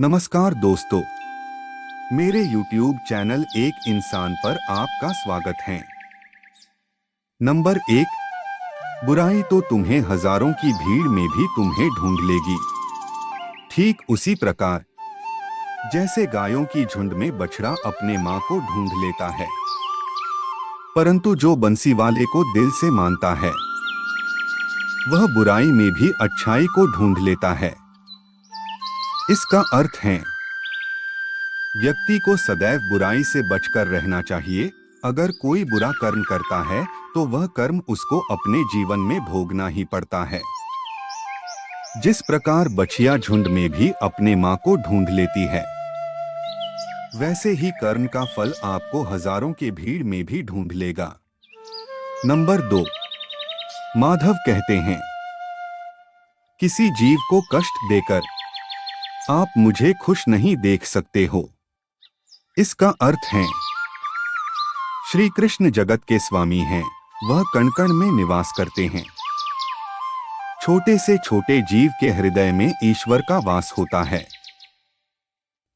नमस्कार दोस्तों, मेरे YouTube चैनल एक इंसान पर आपका स्वागत है। नंबर 1, बुराई तो तुम्हें हजारों की भीड़ में भी तुम्हें ढूंढ लेगी। ठीक उसी प्रकार जैसे गायों की झुंड में बछड़ा अपने माँ को ढूंढ लेता है, परंतु जो बंसी वाले को दिल से मानता है वह बुराई में भी अच्छाई को ढूंढ लेता है। इसका अर्थ है व्यक्ति को सदैव बुराई से बचकर रहना चाहिए। अगर कोई बुरा कर्म करता है तो वह कर्म उसको अपने जीवन में भोगना ही पड़ता है। जिस प्रकार बछिया झुंड में भी अपने माँ को ढूंढ लेती है, वैसे ही कर्म का फल आपको हजारों की भीड़ में भी ढूंढ लेगा। नंबर 2, माधव कहते हैं, किसी जीव को कष्ट देकर आप मुझे खुश नहीं देख सकते हो। इसका अर्थ है श्री कृष्ण जगत के स्वामी हैं, वह कण कण में निवास करते हैं। छोटे से छोटे जीव के हृदय में ईश्वर का वास होता है।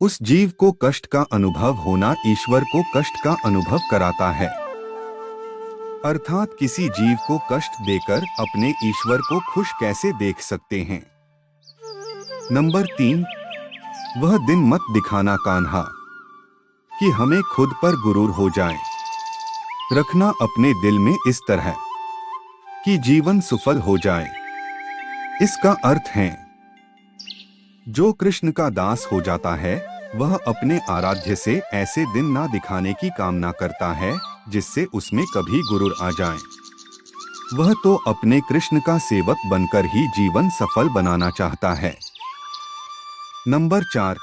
उस जीव को कष्ट का अनुभव होना ईश्वर को कष्ट का अनुभव कराता है। अर्थात किसी जीव को कष्ट देकर अपने ईश्वर को खुश कैसे देख सकते हैं। नंबर 3, वह दिन मत दिखाना कान्हा कि हमें खुद पर गुरूर हो जाए। रखना अपने दिल में इस तरह कि जीवन सफल हो जाए। इसका अर्थ है जो कृष्ण का दास हो जाता है वह अपने आराध्य से ऐसे दिन ना दिखाने की कामना करता है जिससे उसमें कभी गुरूर आ जाए। वह तो अपने कृष्ण का सेवक बनकर ही जीवन सफल बनाना चाहता है। नंबर 4,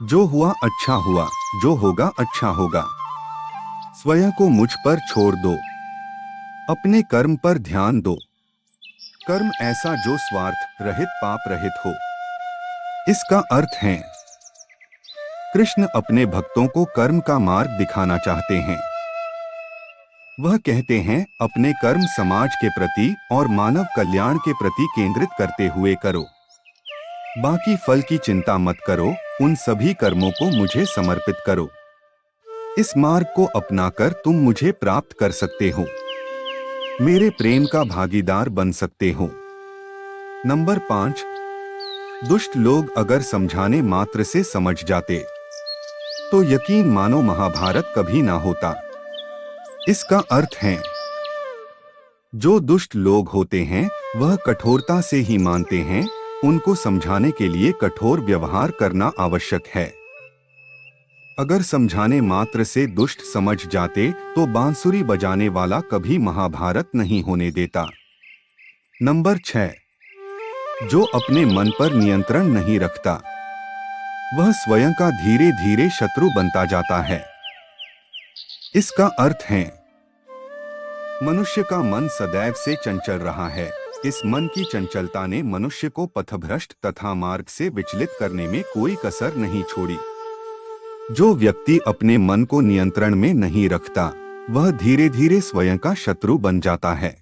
जो हुआ अच्छा हुआ, जो होगा अच्छा होगा। स्वयं को मुझ पर छोड़ दो, अपने कर्म पर ध्यान दो। कर्म ऐसा जो स्वार्थ रहित पाप रहित हो। इसका अर्थ है कृष्ण अपने भक्तों को कर्म का मार्ग दिखाना चाहते हैं। वह कहते हैं अपने कर्म समाज के प्रति और मानव कल्याण के प्रति केंद्रित करते हुए करो। बाकी फल की चिंता मत करो, उन सभी कर्मों को मुझे समर्पित करो। इस मार्ग को अपनाकर तुम मुझे प्राप्त कर सकते हो, मेरे प्रेम का भागीदार बन सकते हो। नंबर 5, दुष्ट लोग अगर समझाने मात्र से समझ जाते तो यकीन मानो महाभारत कभी ना होता। इसका अर्थ है जो दुष्ट लोग होते हैं वह कठोरता से ही मानते हैं, उनको समझाने के लिए कठोर व्यवहार करना आवश्यक है। अगर समझाने मात्र से दुष्ट समझ जाते तो बांसुरी बजाने वाला कभी महाभारत नहीं होने देता। नंबर 6, जो अपने मन पर नियंत्रण नहीं रखता वह स्वयं का धीरे धीरे शत्रु बनता जाता है। इसका अर्थ है मनुष्य का मन सदैव से चंचल रहा है। इस मन की चंचलता ने मनुष्य को पथभ्रष्ट तथा मार्ग से विचलित करने में कोई कसर नहीं छोड़ी। जो व्यक्ति अपने मन को नियंत्रण में नहीं रखता वह धीरे धीरे स्वयं का शत्रु बन जाता है।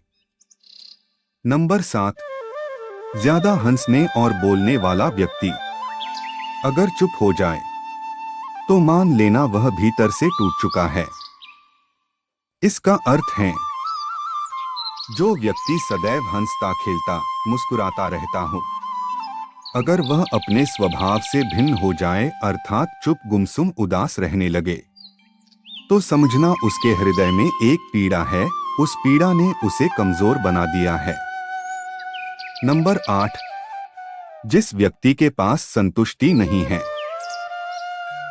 नंबर 7, ज्यादा हंसने और बोलने वाला व्यक्ति अगर चुप हो जाए तो मान लेना वह भीतर से टूट चुका है। इसका अर्थ है जो व्यक्ति सदैव हंसता खेलता मुस्कुराता रहता हो, अगर वह अपने स्वभाव से भिन्न हो जाए अर्थात चुप गुमसुम उदास रहने लगे तो समझना उसके हृदय में एक पीड़ा है, उस पीड़ा ने उसे कमजोर बना दिया है। नंबर 8, जिस व्यक्ति के पास संतुष्टि नहीं है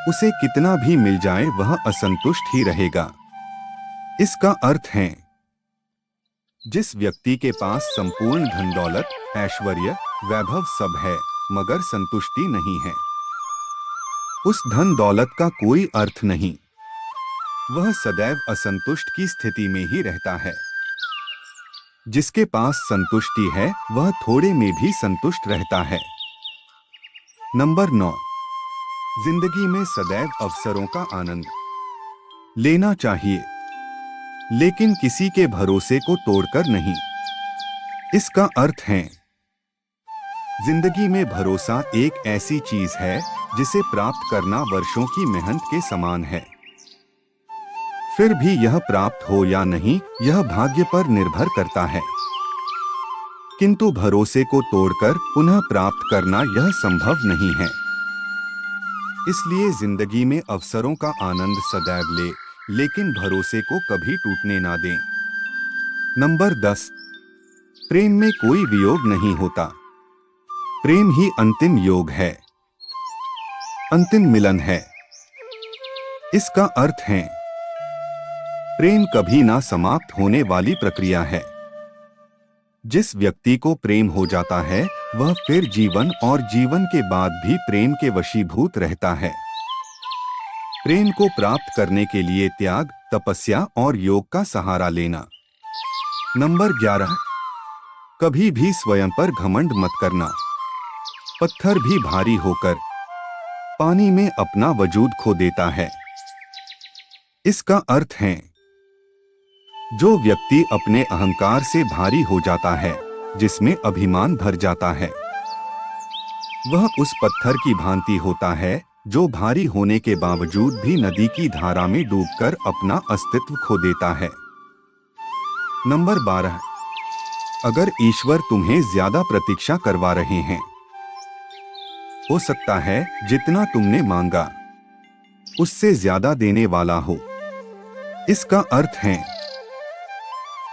उसे कितना भी मिल जाए वह असंतुष्ट ही रहेगा। इसका अर्थ है जिस व्यक्ति के पास संपूर्ण धन दौलत ऐश्वर्य वैभव सब है मगर संतुष्टि नहीं है, उस धन दौलत का कोई अर्थ नहीं, वह सदैव असंतुष्ट की स्थिति में ही रहता है। जिसके पास संतुष्टि है वह थोड़े में भी संतुष्ट रहता है। नंबर 9, जिंदगी में सदैव अवसरों का आनंद लेना चाहिए, लेकिन किसी के भरोसे को तोड़कर नहीं। इसका अर्थ है जिंदगी में भरोसा एक ऐसी चीज है जिसे प्राप्त करना वर्षों की मेहनत के समान है। फिर भी यह प्राप्त हो या नहीं, यह भाग्य पर निर्भर करता है। किंतु भरोसे को तोड़कर पुनः प्राप्त करना यह संभव नहीं है। इसलिए जिंदगी में अवसरों का आनंद सदैव ले, लेकिन भरोसे को कभी टूटने ना दें। नंबर 10। प्रेम में कोई वियोग नहीं होता। प्रेम ही अंतिम योग है, अंतिम मिलन है। इसका अर्थ है प्रेम कभी ना समाप्त होने वाली प्रक्रिया है। जिस व्यक्ति को प्रेम हो जाता है वह फिर जीवन और जीवन के बाद भी प्रेम के वशीभूत रहता है। प्रेम को प्राप्त करने के लिए त्याग, तपस्या और योग का सहारा लेना। नंबर 11। कभी भी स्वयं पर घमंड मत करना। पत्थर भी भारी होकर पानी में अपना वजूद खो देता है। इसका अर्थ है जो व्यक्ति अपने अहंकार से भारी हो जाता है, जिसमें अभिमान भर जाता है, वह उस पत्थर की भांति होता है जो भारी होने के बावजूद भी नदी की धारा में डूबकर अपना अस्तित्व खो देता है। नंबर 12। अगर ईश्वर तुम्हें ज्यादा प्रतीक्षा करवा रहे हैं, हो सकता है जितना तुमने मांगा उससे ज्यादा देने वाला हो। इसका अर्थ है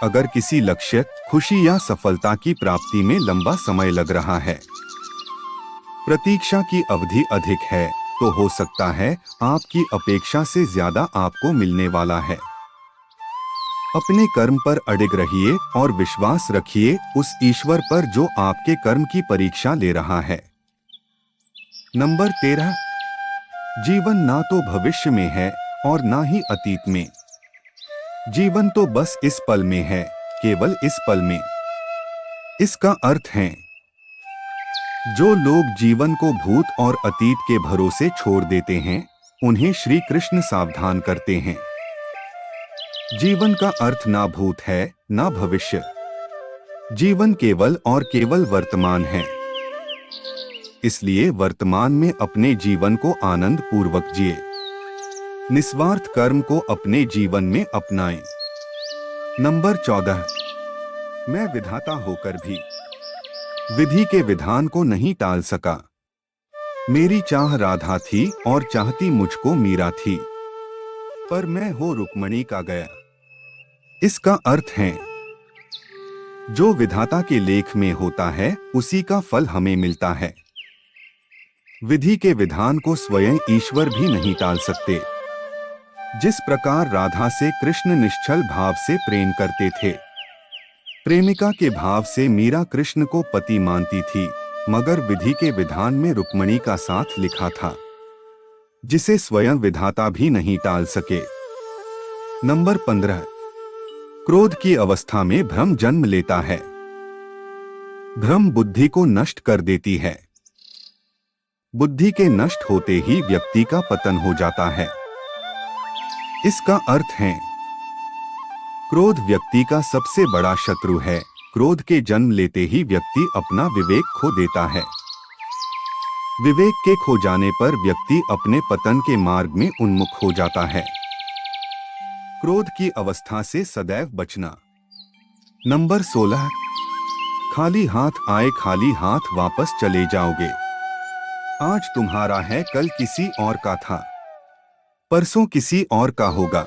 अगर किसी लक्ष्य, खुशी या सफलता की प्राप्ति में लंबा समय लग रहा है, प्रतीक्षा की अवधि अधिक है, तो हो सकता है आपकी अपेक्षा से ज्यादा आपको मिलने वाला है। अपने कर्म पर अडिग रहिए और विश्वास रखिए उस ईश्वर पर जो आपके कर्म की परीक्षा ले रहा है। नंबर 13। जीवन ना तो भविष्य में है और ना ही अतीत में। जीवन तो बस इस पल में है, केवल इस पल में। इसका अर्थ है जो लोग जीवन को भूत और अतीत के भरोसे छोड़ देते हैं, उन्हें श्री कृष्ण सावधान करते हैं। जीवन का अर्थ ना भूत है ना भविष्य। जीवन केवल और केवल वर्तमान है। इसलिए वर्तमान में अपने जीवन को आनंद पूर्वक जिए। निस्वार्थ कर्म को अपने जीवन में अपनाएं। नंबर 14। मैं विधाता होकर भी विधि के विधान को नहीं टाल सका। मेरी चाह राधा थी और चाहती मुझको मीरा थी, पर मैं हो रुक्मणी का गया। इसका अर्थ है जो विधाता के लेख में होता है उसी का फल हमें मिलता है। विधि के विधान को स्वयं ईश्वर भी नहीं टाल सकते। जिस प्रकार राधा से कृष्ण निश्चल भाव से प्रेम करते थे, प्रेमिका के भाव से मीरा कृष्ण को पति मानती थी, मगर विधि के विधान में रुक्मणी का साथ लिखा था, जिसे स्वयं विधाता भी नहीं टाल सके। नंबर 15। क्रोध की अवस्था में भ्रम जन्म लेता है। भ्रम बुद्धि को नष्ट कर देती है। बुद्धि के नष्ट होते ही व्यक्ति का पतन हो जाता है। इसका अर्थ है क्रोध व्यक्ति का सबसे बड़ा शत्रु है। क्रोध के जन्म लेते ही व्यक्ति अपना विवेक खो देता है। विवेक के खो जाने पर व्यक्ति अपने पतन के मार्ग में उन्मुख हो जाता है। क्रोध की अवस्था से सदैव बचना। नंबर 16। खाली हाथ आए खाली हाथ वापस चले जाओगे। आज तुम्हारा है, कल किसी और का था, परसों किसी और का होगा।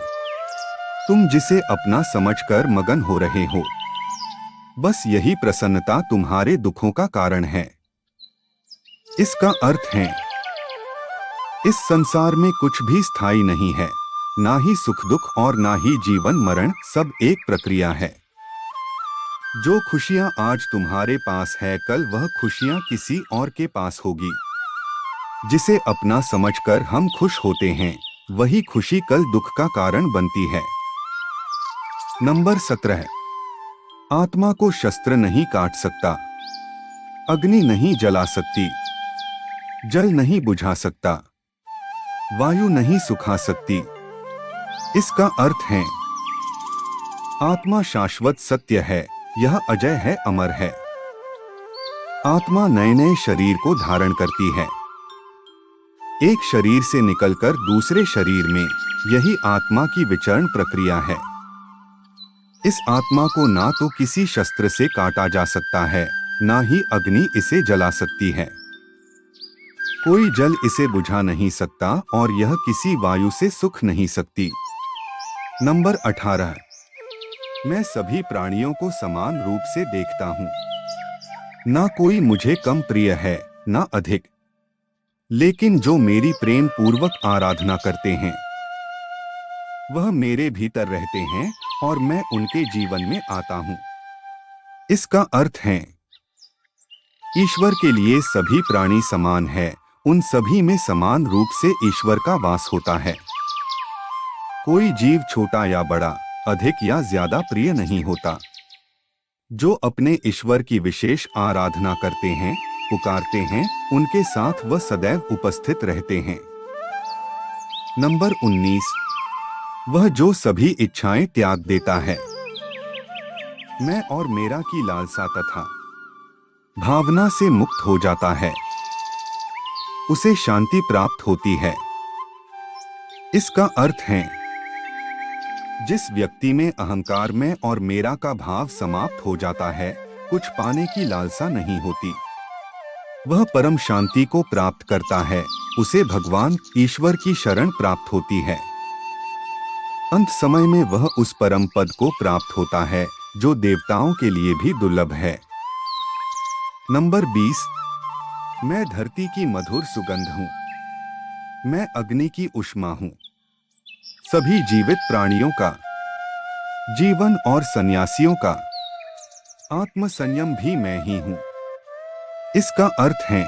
तुम जिसे अपना समझकर मगन हो रहे हो, बस यही प्रसन्नता तुम्हारे दुखों का कारण है। इसका अर्थ है इस संसार में कुछ भी स्थायी नहीं है, ना ही सुख दुख और ना ही जीवन मरण, सब एक प्रक्रिया है। जो खुशियां आज तुम्हारे पास है, कल वह खुशियां किसी और के पास होगी। जिसे अपना समझकर हम खुश होते हैं, वही खुशी कल दुख का कारण बनती है। नंबर 17। आत्मा को शस्त्र नहीं काट सकता, अग्नि नहीं जला सकती, जल नहीं बुझा सकता, वायु नहीं सुखा सकती। इसका अर्थ है आत्मा शाश्वत सत्य है, यह अजय है, अमर है। आत्मा नए नए शरीर को धारण करती है, एक शरीर से निकलकर दूसरे शरीर में। यही आत्मा की विचरण प्रक्रिया है। इस आत्मा को ना तो किसी शस्त्र से काटा जा सकता है, ना ही अग्नि इसे जला सकती है। कोई जल इसे बुझा नहीं सकता और यह किसी वायु से सुख नहीं सकती। नंबर 18। मैं सभी प्राणियों को समान रूप से देखता हूँ। ना कोई मुझे कम प्रिय है, ना अधिक। लेकिन जो मेरी प्रेम पूर्वक आराधना करते हैं, वह मेरे भीतर रहते हैं और मैं उनके जीवन में आता हूँ। इसका अर्थ है, ईश्वर के लिए सभी प्राणी समान है। उन सभी में समान रूप से ईश्वर का वास होता है। कोई जीव छोटा या बड़ा, अधिक या ज्यादा प्रिय नहीं होता। जो अपने ईश्वर की विशेष आराधना करते हैं, पुकारते हैं, उनके साथ वह सदैव उपस्थित रहते हैं। नंबर 19। वह जो सभी इच्छाएं त्याग देता है। मैं और मेरा की लालसा तथा भावना से मुक्त हो जाता है, उसे शांति प्राप्त होती है। इसका अर्थ है, जिस व्यक्ति में अहंकार में और मेरा का भाव समाप्त हो जाता है, कुछ पाने की लालसा नहीं होती, वह परम शांति को प्राप्त करता है। उसे भगवान ईश्वर की शरण प्राप्त होती है। अंत समय में वह उस परम पद को प्राप्त होता है जो देवताओं के लिए भी दुर्लभ है। नंबर 20। मैं धरती की मधुर सुगंध हूँ। मैं अग्नि की ऊष्मा हूँ। सभी जीवित प्राणियों का जीवन और सन्यासियों का आत्म संयम भी मैं ही हूँ। इसका अर्थ है,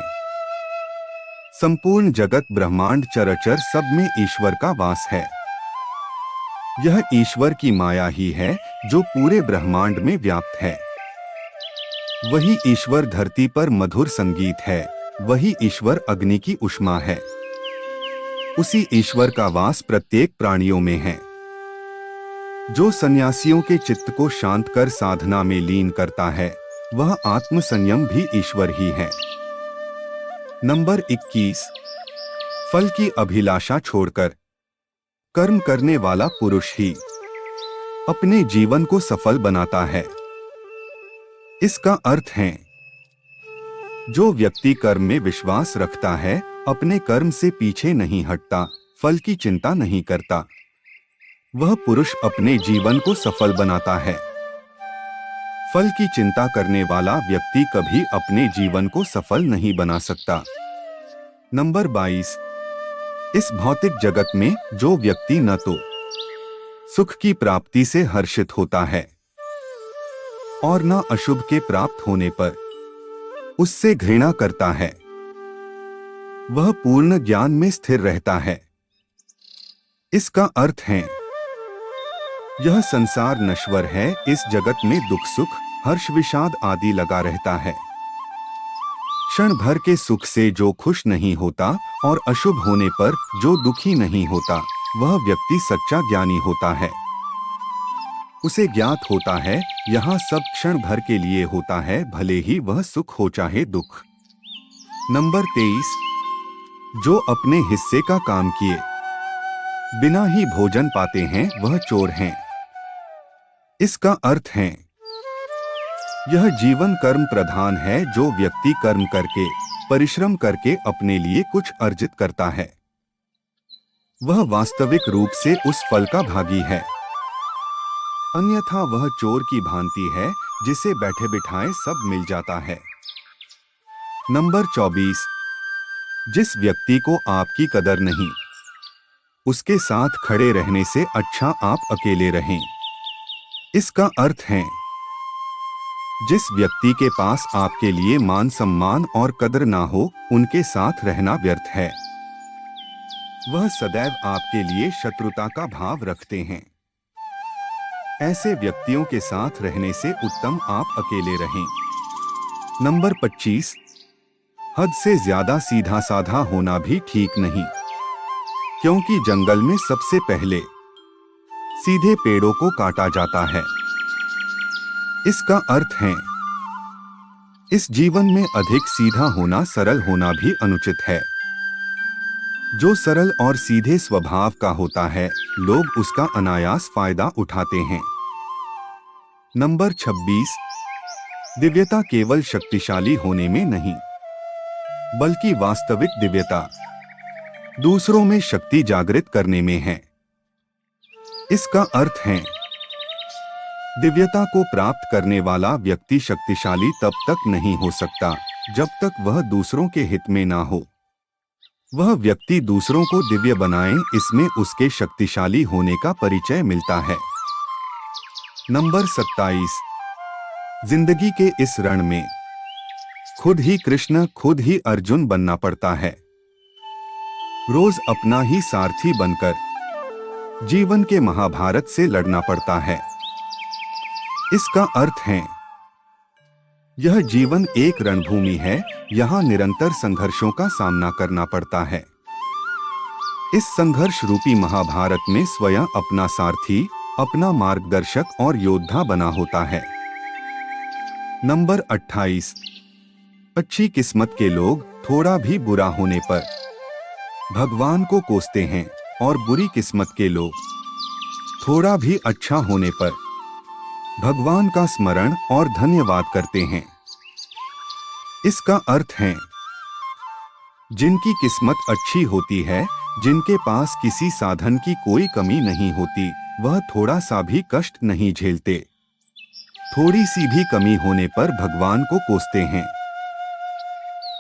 संपूर्ण जगत ब्रह्मांड चराचर सब में ईश्वर का वास है। यह ईश्वर की माया ही है जो पूरे ब्रह्मांड में व्याप्त है। वही ईश्वर धरती पर मधुर संगीत है, वही ईश्वर अग्नि की ऊष्मा है। उसी ईश्वर का वास प्रत्येक प्राणियों में है। जो सन्यासियों के चित्त को शांत कर साधना में लीन करता है, वह आत्म संयम भी ईश्वर ही है। नंबर 21। फल की अभिलाषा छोड़कर कर्म करने वाला पुरुष ही अपने जीवन को सफल बनाता है। इसका अर्थ है, जो व्यक्ति कर्म में विश्वास रखता है, अपने कर्म से पीछे नहीं हटता, फल की चिंता नहीं करता, वह पुरुष अपने जीवन को सफल बनाता है। फल की चिंता करने वाला व्यक्ति कभी अपने जीवन को सफल नहीं बना सकता। नंबर 22। इस भौतिक जगत में जो व्यक्ति न तो सुख की प्राप्ति से हर्षित होता है और न अशुभ के प्राप्त होने पर उससे घृणा करता है, वह पूर्ण ज्ञान में स्थिर रहता है। इसका अर्थ है, यह संसार नश्वर है। इस जगत में दुख सुख, हर्ष विषाद आदि लगा रहता है। क्षण भर के सुख से जो खुश नहीं होता और अशुभ होने पर जो दुखी नहीं होता, वह व्यक्ति सच्चा ज्ञानी होता है। उसे ज्ञात होता है, यहाँ सब क्षण भर के लिए होता है, भले ही वह सुख हो चाहे दुख। नंबर 23। जो अपने हिस्से का काम किए बिना ही भोजन पाते हैं, वह चोर हैं। इसका अर्थ है, यह जीवन कर्म प्रधान है। जो व्यक्ति कर्म करके, परिश्रम करके अपने लिए कुछ अर्जित करता है, वह वास्तविक रूप से उस फल का भागी है। अन्यथा वह चोर की भांति है, जिसे बैठे बिठाए सब मिल जाता है। नंबर 24। जिस व्यक्ति को आपकी कदर नहीं, उसके साथ खड़े रहने से अच्छा आप अकेले रहें। इसका अर्थ है, जिस व्यक्ति के पास आपके लिए मान सम्मान और कदर ना हो, उनके साथ रहना व्यर्थ है। वह सदैव आपके लिए शत्रुता का भाव रखते हैं। ऐसे व्यक्तियों के साथ रहने से उत्तम आप अकेले रहें। नंबर 25। हद से ज्यादा सीधा साधा होना भी ठीक नहीं, क्योंकि जंगल में सबसे पहले सीधे पेड़ों को काटा जाता है। इसका अर्थ है, इस जीवन में अधिक सीधा होना, सरल होना भी अनुचित है। जो सरल और सीधे स्वभाव का होता है, लोग उसका अनायास फायदा उठाते हैं। नंबर 26। दिव्यता केवल शक्तिशाली होने में नहीं, बल्कि वास्तविक दिव्यता दूसरों में शक्ति जागृत करने में है। इसका अर्थ है, दिव्यता को प्राप्त करने वाला व्यक्ति शक्तिशाली तब तक नहीं हो सकता जब तक वह दूसरों के हित में ना हो। वह व्यक्ति दूसरों को दिव्य बनाए, इसमें उसके शक्तिशाली होने का परिचय मिलता है। नंबर 27। जिंदगी के इस रण में खुद ही कृष्ण, खुद ही अर्जुन बनना पड़ता है। रोज अपना ही सारथी बनकर जीवन के महाभारत से लड़ना पड़ता है। इसका अर्थ है, यह जीवन एक रणभूमि है, यहाँ निरंतर संघर्षों का सामना करना पड़ता है। इस संघर्ष रूपी महाभारत में स्वयं अपना सारथी, अपना मार्गदर्शक और योद्धा बना होता है। नंबर 28। अच्छी किस्मत के लोग थोड़ा भी बुरा होने पर भगवान को कोसते हैं और बुरी किस्मत के लोग थोड़ा भी अच्छा होने पर भगवान का स्मरण और धन्यवाद करते हैं। इसका अर्थ है, जिनकी किस्मत अच्छी होती है, जिनके पास किसी साधन की कोई कमी नहीं होती, वह थोड़ा सा भी कष्ट नहीं झेलते। थोड़ी सी भी कमी होने पर भगवान को कोसते हैं।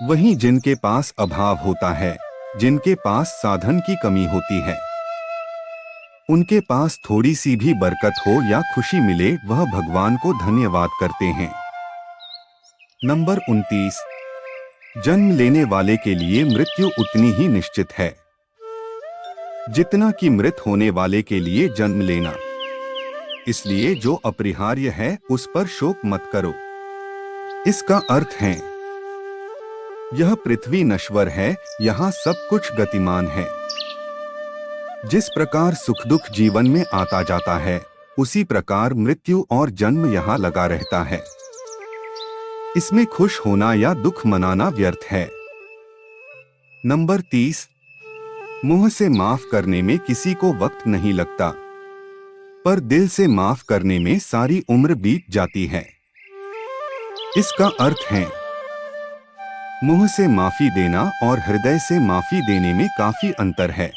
वहीं जिनके पास अभाव होता है, जिनके पास साधन की कमी होती है, उनके पास थोड़ी सी भी बरकत हो या खुशी मिले, वह भगवान को धन्यवाद करते हैं। नंबर 29। जन्म लेने वाले के लिए मृत्यु उतनी ही निश्चित है जितना कि मृत होने वाले के लिए जन्म लेना। इसलिए जो अपरिहार्य है उस पर शोक मत करो। इसका अर्थ है, यह पृथ्वी नश्वर है, यहाँ सब कुछ गतिमान है। जिस प्रकार सुख दुख जीवन में आता जाता है, उसी प्रकार मृत्यु और जन्म यहाँ लगा रहता है। इसमें खुश होना या दुख मनाना व्यर्थ है। नंबर 30। मुंह से माफ करने में किसी को वक्त नहीं लगता, पर दिल से माफ करने में सारी उम्र बीत जाती है। इसका अर्थ है, मुंह से माफी देना और हृदय से माफी देने में काफी अंतर है।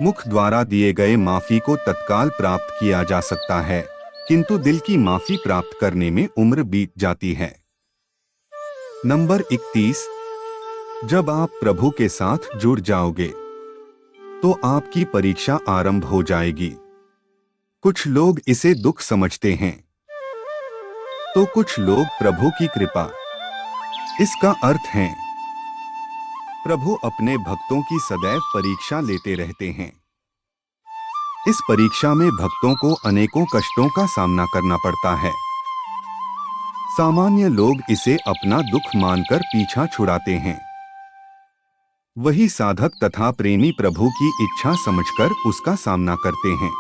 मुख द्वारा दिए गए माफी को तत्काल प्राप्त किया जा सकता है, किंतु दिल की माफी प्राप्त करने में उम्र बीत जाती है। नंबर 31। जब आप प्रभु के साथ जुड़ जाओगे तो आपकी परीक्षा आरंभ हो जाएगी। कुछ लोग इसे दुख समझते हैं, तो कुछ लोग प्रभु की कृपा। इसका अर्थ है, प्रभु अपने भक्तों की सदैव परीक्षा लेते रहते हैं। इस परीक्षा में भक्तों को अनेकों कष्टों का सामना करना पड़ता है। सामान्य लोग इसे अपना दुख मानकर पीछा छुड़ाते हैं। वही साधक तथा प्रेमी प्रभु की इच्छा समझकर उसका सामना करते हैं।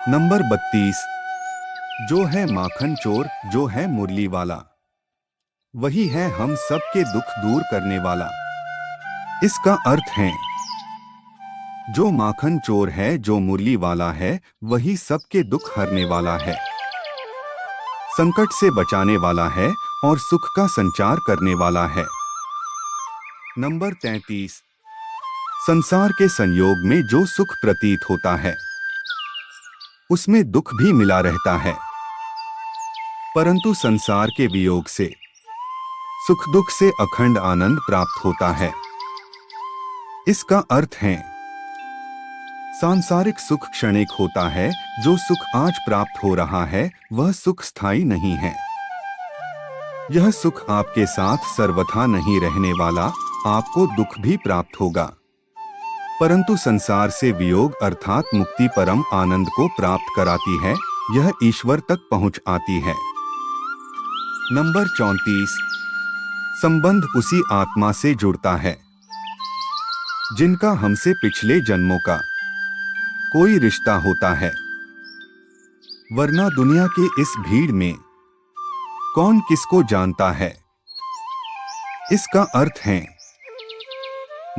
नंबर 32। जो है माखन चोर, जो है मुरली वाला, वही है हम सबके दुख दूर करने वाला। इसका अर्थ है, जो माखन चोर है, जो मुरली वाला है, वही सबके दुख हरने वाला है, संकट से बचाने वाला है और सुख का संचार करने वाला है। नंबर 33। संसार के संयोग में जो सुख प्रतीत होता है, उसमें दुख भी मिला रहता है, परंतु संसार के वियोग से सुख दुख से अखंड आनंद प्राप्त होता है। इसका अर्थ है, सांसारिक सुख क्षणिक होता है, जो सुख आज प्राप्त हो रहा है वह सुख स्थायी नहीं है। यह सुख आपके साथ सर्वथा नहीं रहने वाला, आपको दुख भी प्राप्त होगा, परंतु संसार से वियोग अर्थात मुक्ति परम आनंद को प्राप्त कराती है, यह ईश्वर तक पहुंच आती है। नंबर 34। संबंध उसी आत्मा से जुड़ता है जिनका हमसे पिछले जन्मों का कोई रिश्ता होता है, वरना दुनिया के इस भीड़ में कौन किसको जानता है? इसका अर्थ है,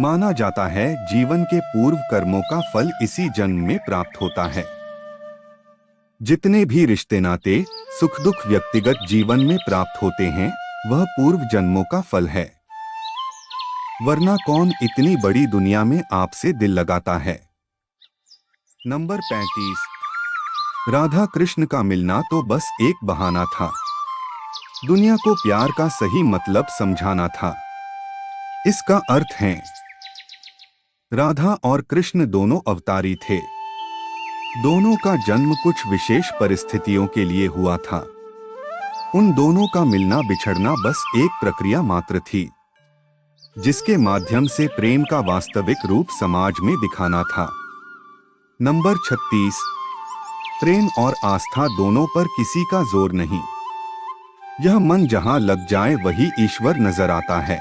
माना जाता है जीवन के पूर्व कर्मों का फल इसी जन्म में प्राप्त होता है। जितने भी रिश्ते नाते, सुख दुख व्यक्तिगत जीवन में प्राप्त होते हैं, वह पूर्व जन्मों का फल है। वरना कौन इतनी बड़ी दुनिया में आपसे दिल लगाता है? नंबर 35। राधा कृष्ण का मिलना तो बस एक बहाना था। दुनिया को प्यार का सही मतलब समझाना था। इसका अर्थ है, राधा और कृष्ण दोनों अवतारी थे। दोनों का जन्म कुछ विशेष परिस्थितियों के लिए हुआ था। उन दोनों का मिलना बिछड़ना बस एक प्रक्रिया मात्र थी, जिसके माध्यम से प्रेम का वास्तविक रूप समाज में दिखाना था। नंबर 36। प्रेम और आस्था दोनों पर किसी का जोर नहीं। यह मन जहां लग जाए वही ईश्वर नजर आता है।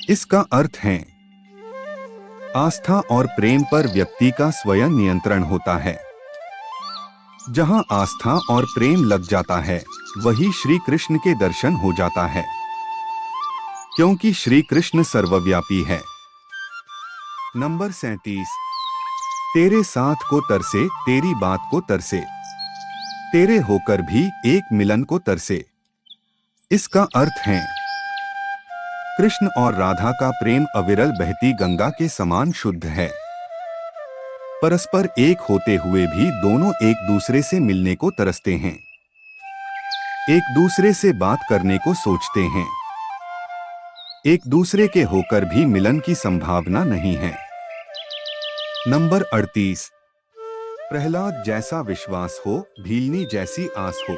इसका अर्थ है, आस्था और प्रेम पर व्यक्ति का स्वयं नियंत्रण होता है। जहां आस्था और प्रेम लग जाता है, वही श्री कृष्ण के दर्शन हो जाता है, क्योंकि श्री कृष्ण सर्वव्यापी है। नंबर 37। तेरे साथ को तरसे, तेरी बात को तरसे, तेरे होकर भी एक मिलन को तरसे। इसका अर्थ है, कृष्ण और राधा का प्रेम अविरल बहती गंगा के समान शुद्ध है। परस्पर एक होते हुए भी दोनों एक दूसरे से मिलने को तरसते हैं, एक दूसरे से बात करने को सोचते हैं। एक दूसरे के होकर भी मिलन की संभावना नहीं है। नंबर 38। प्रहलाद जैसा विश्वास हो, भीलनी जैसी आस हो,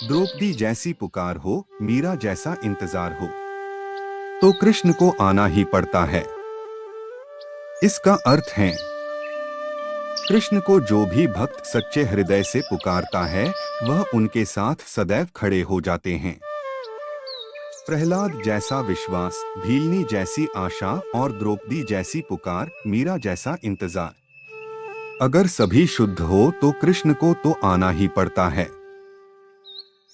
द्रौपदी जैसी पुकार हो, मीरा जैसा इंतजार हो, तो कृष्ण को आना ही पड़ता है। इसका अर्थ है, कृष्ण को जो भी भक्त सच्चे हृदय से पुकारता है, वह उनके साथ सदैव खड़े हो जाते हैं। प्रहलाद जैसा विश्वास, भीलनी जैसी आशा और द्रौपदी जैसी पुकार, मीरा जैसा इंतजार। अगर सभी शुद्ध हो तो कृष्ण को तो आना ही पड़ता है।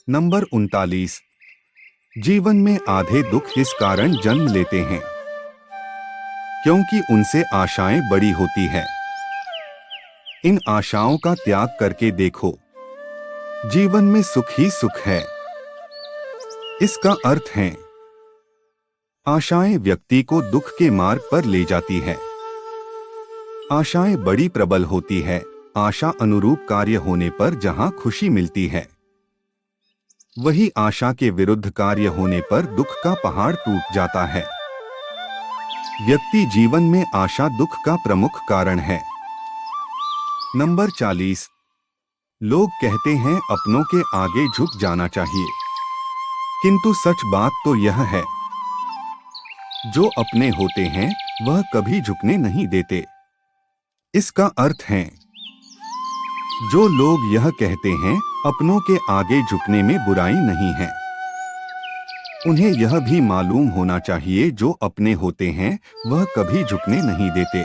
नंबर 39। जीवन में आधे दुख इस कारण जन्म लेते हैं, क्योंकि उनसे आशाएं बड़ी होती है। इन आशाओं का त्याग करके देखो, जीवन में सुख ही सुख है। इसका अर्थ है, आशाएं व्यक्ति को दुख के मार्ग पर ले जाती है। आशाएं बड़ी प्रबल होती है। आशा अनुरूप कार्य होने पर जहां खुशी मिलती है, वही आशा के विरुद्ध कार्य होने पर दुख का पहाड़ टूट जाता है। व्यक्ति जीवन में आशा दुख का प्रमुख कारण है। नंबर 40। लोग कहते हैं अपनों के आगे झुक जाना चाहिए, किंतु सच बात तो यह है, जो अपने होते हैं वह कभी झुकने नहीं देते। इसका अर्थ है, जो लोग यह कहते हैं अपनों के आगे झुकने में बुराई नहीं है, उन्हें यह भी मालूम होना चाहिए जो अपने होते हैं वह कभी झुकने नहीं देते।